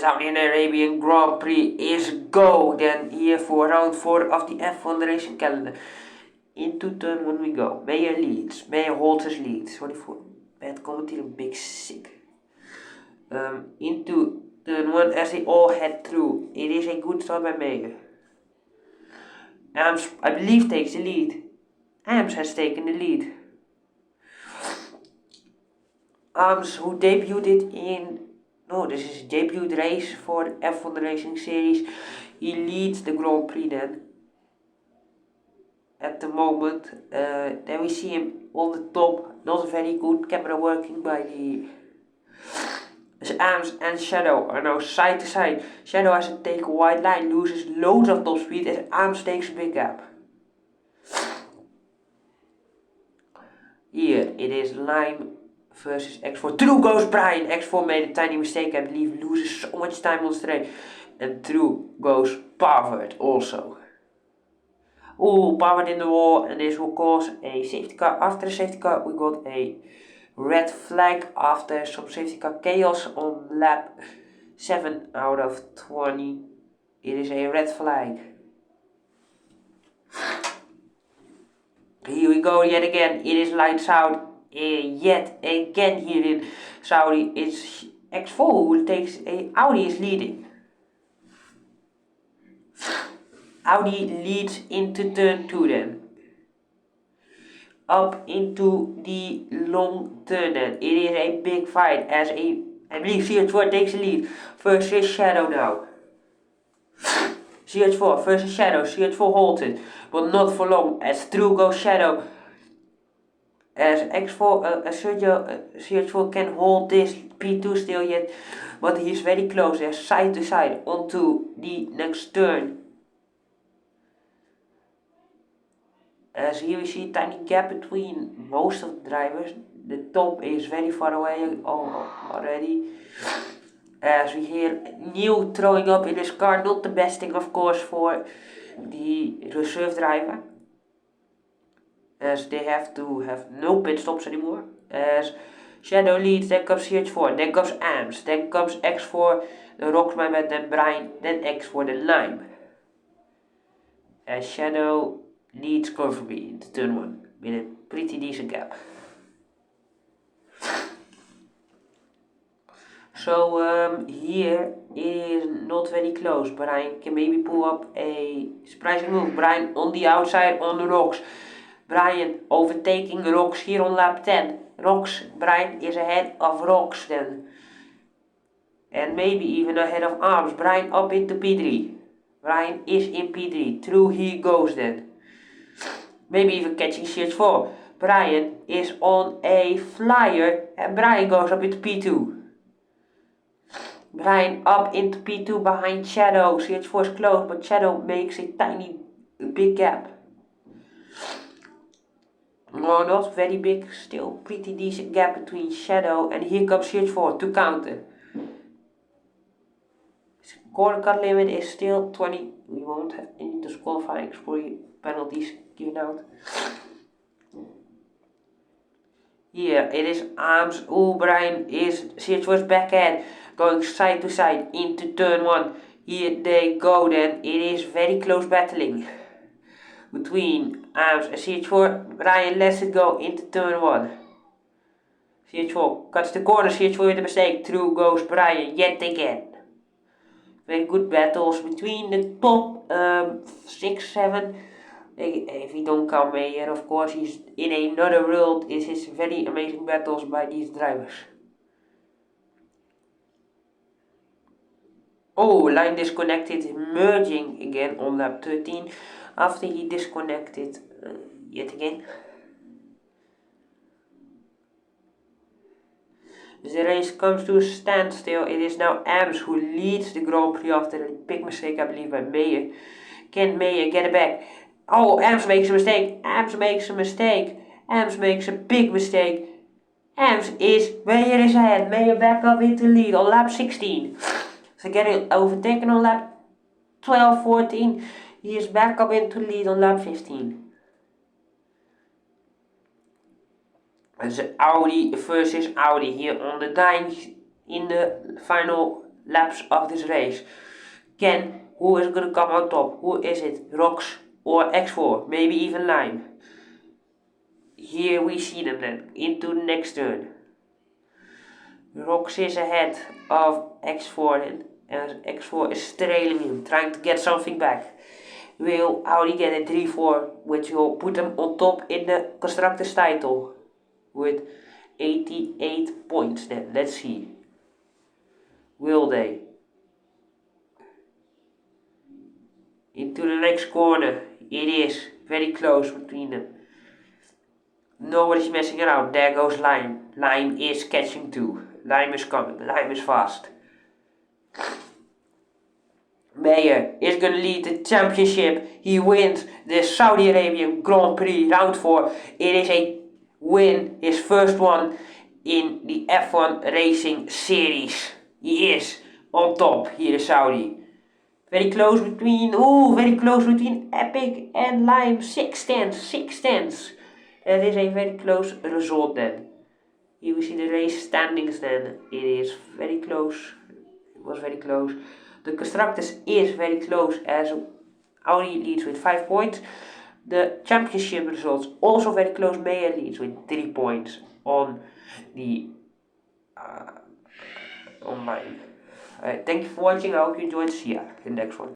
Saudi Arabian Grand Prix is go. Then here for round 4 of the F1 racing calendar. Into turn 1 we go. Meyer leads. Meyer holds his lead. Sorry for bad commentary, big sick. Into turn 1 as they all head through. It is a good start by Meyer. Ams, I believe, takes the lead. Ams has taken the lead. Ams, who debuted in... No, this is his debut race for the F1 Racing Series. He leads the Grand Prix then. At the moment. Then we see him on the top. Not very good camera working by the... Ams and Shadow are now side to side. Shadow has to take a wide line, loses loads of top speed as Ams takes a big gap. Here it is Lime versus X4. Through goes Brian. X4 made a tiny mistake, I believe, loses so much time on the straight. And through goes Pavard also. Oh, Pavard in the wall, and this will cause a safety car. After the safety car, we got a red flag after some safety car chaos on lap 7 out of 20. It is a red flag. Here we go yet again. It is lights out yet again here in Saudi. It's X4 who takes a Audi is leading. Audi leads into turn 2 then. Up into the long turn then. It is a big fight as I believe CH4 takes the lead versus Shadow now. CH4 versus Shadow. CH4 holds it, but not for long as through goes Shadow. As X4, CH4 can hold this P2 still yet, but he's very close. They're side to side onto the next turn. As here we see a tiny gap between most of the drivers. The top is very far away already. As we hear New throwing up in his car, not the best thing of course for the reserve driver. As they have to have no pit stops anymore. As Shadow leads, then comes CH4, then comes Ams, then comes X4, the Rocksman, then Brian, then X4, then Lime. As Shadow leads comfortably into turn 1 with a pretty decent gap. So here is not very close. Brian can maybe pull up a surprising move. Brian on the outside on the rocks. Brian overtaking Rocks here on lap 10. Brian is ahead of Rocks then. And maybe even ahead of Arms. Brian up into P3. Brian is in P3. Through he goes then. Maybe even catching CH4. Brian is on a flyer and Brian goes up into P2. Brian up into P2 behind Shadow. CH4 is close, but Shadow makes a tiny, big gap. No, not very big, still pretty decent gap between Shadow and here comes CH4 to counter. Corner cut limit is still 20. We won't have any disqualifying for penalties given out. Here it is Arms. Brian is CH4's back ahead, going side to side into turn 1. Here they go then. It is very close battling between Arms and CH4. Brian lets it go into turn 1. CH4 cuts the corner. CH4 with a mistake. Through goes Brian yet again. Very good battles between the top 6, 7. If he don't come here, of course, he's in another world. It is very amazing battles by these drivers. Oh, line disconnected, merging again on lap 13 after he disconnected yet again. The race comes to a standstill. It is now Ams who leads the Grand Prix after a big mistake, I believe, by Meyer. Can Meyer get it back? Oh, Ams makes a mistake. Ams makes a mistake. Ams makes a big mistake. Meyer is ahead. Meyer back up into lead on lap 16. So getting overtaken on lap 12, 14. He is back up into lead on lap 15. It's Audi versus Audi here on the dying in the final laps of this race. Who is going to come on top? Who is it? Rox or X4? Maybe even Lime. Here we see them then, into the next turn. Rox is ahead of X4 and X4 is trailing him, trying to get something back. Will Audi get a 3-4, which will put them on top in the Constructors title with 88 points then. Let's see. Will they? Into the next corner. It is very close between them. Nobody's messing around. There goes Lime. Lime is catching too. Lime is coming. Lime is fast. Meyer is going to lead the championship. He wins the Saudi Arabian Grand Prix Round 4. It is a win, his first one in the F1 Racing Series. He is on top here in Saudi. Very close between Epic and Lime. 6 tenths. That is a very close result then. Here we see the race standings then. It is very close. It was very close. The Constructors is very close as Audi leads with 5 points. The championship results also very close. Meyer leads with 3 points on the online. Thank you for watching. I hope you enjoyed. See ya in the next one.